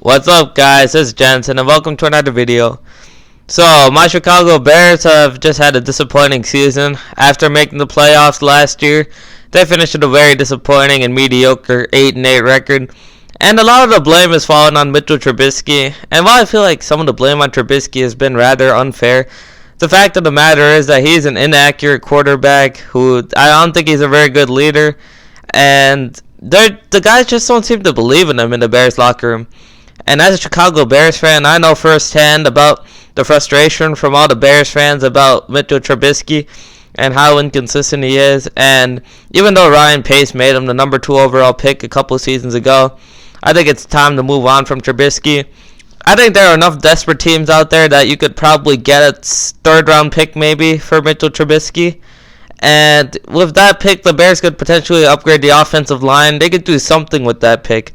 What's up, guys? This is Jensen and welcome to another video. So, my Chicago Bears have just had a disappointing season. After making the playoffs last year, they finished with a very disappointing and mediocre 8-8 record. And a lot of the blame is falling on Mitchell Trubisky. And while I feel like some of the blame on Trubisky has been rather unfair, the fact of the matter is that he's an inaccurate quarterback who I don't think he's a very good leader. And the guys just don't seem to believe in him in the Bears locker room. And as a Chicago Bears fan, I know firsthand about the frustration from all the Bears fans about Mitchell Trubisky and how inconsistent he is. And even though Ryan Pace made him the number 2 overall pick a couple seasons ago, I think it's time to move on from Trubisky. I think there are enough desperate teams out there that you could probably get a 3rd round pick maybe for Mitchell Trubisky. And with that pick, the Bears could potentially upgrade the offensive line. They could do something with that pick.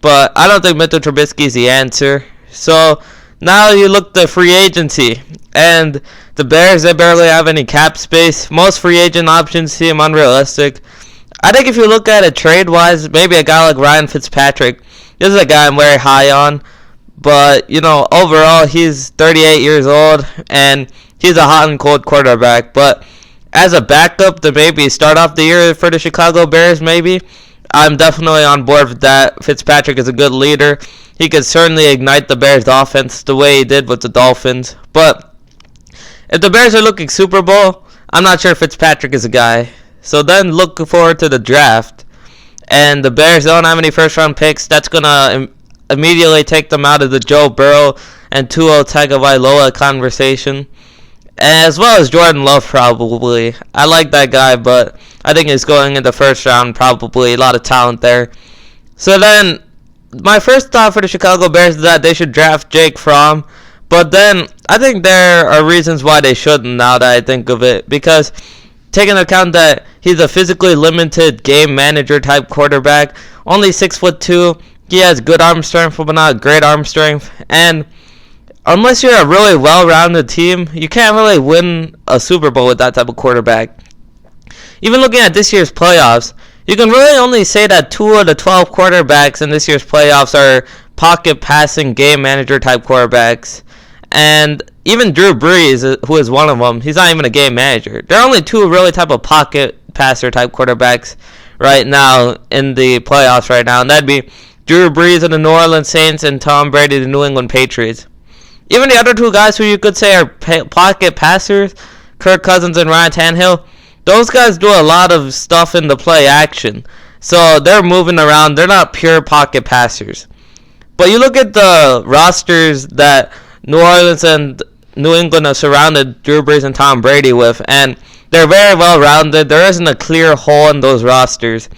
But I don't think Mitchell Trubisky is the answer. So now you look to free agency. And the Bears, they barely have any cap space. Most free agent options seem unrealistic. I think if you look at it trade-wise, maybe a guy like Ryan Fitzpatrick. This is a guy I'm very high on. But, overall, he's 38 years old. And he's a hot and cold quarterback. But as a backup to maybe start off the year for the Chicago Bears, maybe, I'm definitely on board with that. Fitzpatrick is a good leader. He could certainly ignite the Bears' offense the way he did with the Dolphins. But if the Bears are looking Super Bowl, I'm not sure Fitzpatrick is a guy. So then look forward to the draft. And the Bears don't have any first-round picks. That's going to immediately take them out of the Joe Burrow and Tua Tagovailoa conversation. As well as Jordan Love, probably. I like that guy, but I think he's going in the first round, probably. A lot of talent there. So then, my first thought for the Chicago Bears is that they should draft Jake Fromm. But then, I think there are reasons why they shouldn't now that I think of it. Because, taking into account that he's a physically limited game manager type quarterback, only 6'2", he has good arm strength, but not great arm strength. And unless you're a really well-rounded team, you can't really win a Super Bowl with that type of quarterback. Even looking at this year's playoffs, you can really only say that 2 of the 12 quarterbacks in this year's playoffs are pocket passing game manager type quarterbacks. And even Drew Brees, who is one of them, he's not even a game manager. There are only 2 really type of pocket passer type quarterbacks right now in the playoffs right now. And that'd be Drew Brees of the New Orleans Saints and Tom Brady of the New England Patriots. Even the other 2 guys who you could say are pocket passers, Kirk Cousins and Ryan Tannehill, those guys do a lot of stuff in the play action. So they're moving around. They're not pure pocket passers. But you look at the rosters that New Orleans and New England have surrounded Drew Brees and Tom Brady with, and they're very well rounded. There isn't a clear hole in those rosters.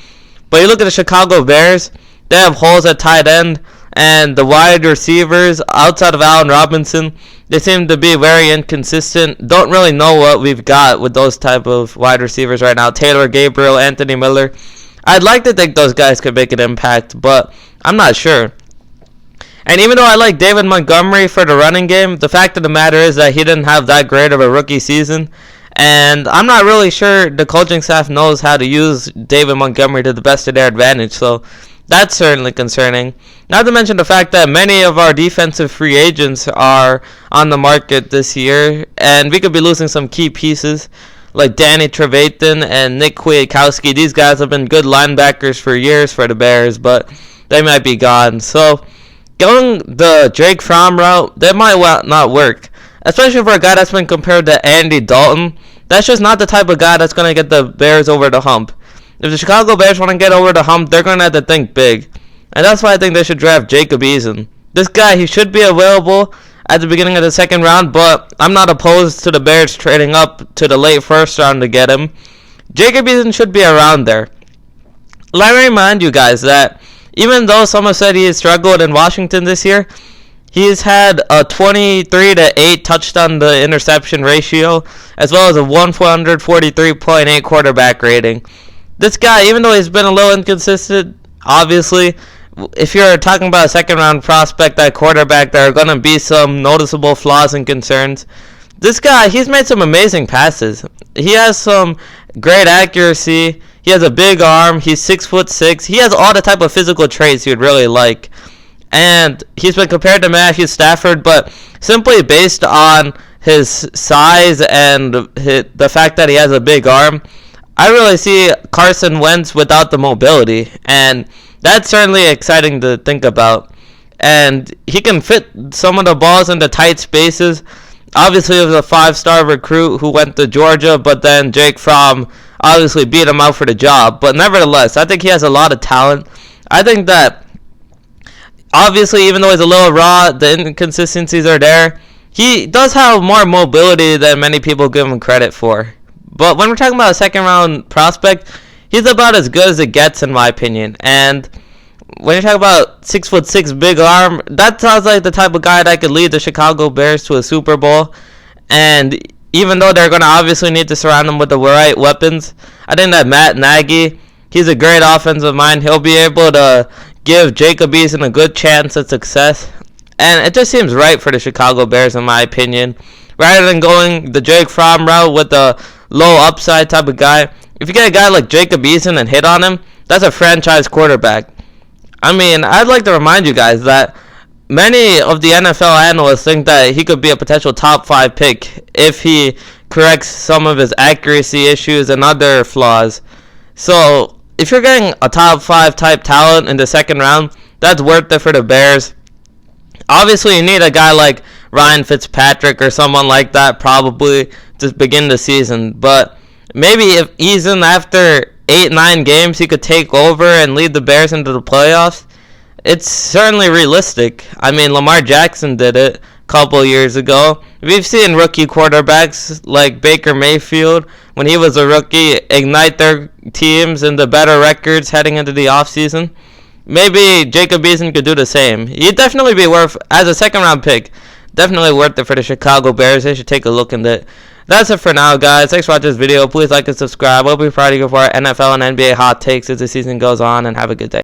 But you look at the Chicago Bears, they have holes at tight end. And the wide receivers, outside of Allen Robinson, they seem to be very inconsistent. Don't really know what we've got with those type of wide receivers right now. Taylor Gabriel, Anthony Miller. I'd like to think those guys could make an impact, but I'm not sure. And even though I like David Montgomery for the running game, the fact of the matter is that he didn't have that great of a rookie season. And I'm not really sure the coaching staff knows how to use David Montgomery to the best of their advantage, so that's certainly concerning. Not to mention the fact that many of our defensive free agents are on the market this year, and we could be losing some key pieces like Danny Trevathan and Nick Kwiatkowski. These guys have been good linebackers for years for the Bears, but they might be gone. So going the Jake Fromm route, that might not work, especially for a guy that's been compared to Andy Dalton. That's just not the type of guy that's going to get the Bears over the hump. If the Chicago Bears want to get over the hump, they're going to have to think big. And that's why I think they should draft Jacob Eason. This guy, he should be available at the beginning of the 2nd round, but I'm not opposed to the Bears trading up to the late 1st round to get him. Jacob Eason should be around there. Let me remind you guys that even though some have said he has struggled in Washington this year, he's had a 23-8 touchdown to interception ratio, as well as a 143.8 quarterback rating. This guy, even though he's been a little inconsistent, obviously, if you're talking about a 2nd round prospect at quarterback, there are going to be some noticeable flaws and concerns. This guy, he's made some amazing passes. He has some great accuracy. He has a big arm. He's 6'6". He has all the type of physical traits you'd really like. and he's been compared to Matthew Stafford, but simply based on his size and the fact that he has a big arm, I really see Carson Wentz without the mobility, and that's certainly exciting to think about. And he can fit some of the balls into tight spaces. Obviously, it was a 5-star recruit who went to Georgia, but then Jake Fromm obviously beat him out for the job. But nevertheless, I think he has a lot of talent. I think that, obviously, even though he's a little raw, the inconsistencies are there. He does have more mobility than many people give him credit for. But when we're talking about a second-round prospect, he's about as good as it gets, in my opinion. And when you talk about 6'6" big arm, that sounds like the type of guy that could lead the Chicago Bears to a Super Bowl. And even though they're going to obviously need to surround him with the right weapons, I think that Matt Nagy, he's a great offensive mind. He'll be able to give Jacob Eason a good chance at success. And it just seems right for the Chicago Bears, in my opinion. Rather than going the Jake Fromm route with a low upside type of guy, if you get a guy like Jacob Eason and hit on him, that's a franchise quarterback. I mean, I'd like to remind you guys that many of the NFL analysts think that he could be a potential top 5 pick if he corrects some of his accuracy issues and other flaws. So, if you're getting a top 5 type talent in the second round, that's worth it for the Bears. Obviously, you need a guy like Ryan Fitzpatrick or someone like that probably to begin the season. But maybe if Eason, after 8-9 games, he could take over and lead the Bears into the playoffs, it's certainly realistic. I mean, Lamar Jackson did it a couple years ago. We've seen rookie quarterbacks like Baker Mayfield, when he was a rookie, ignite their teams into better records heading into the offseason. Maybe Jacob Eason could do the same. He'd definitely be worth, as a second-round pick, definitely worth it for the Chicago Bears. They should take a look into it. That's it for now, guys. Thanks for watching this video. Please like and subscribe. We'll be providing you for our NFL and NBA hot takes as the season goes on, and have a good day.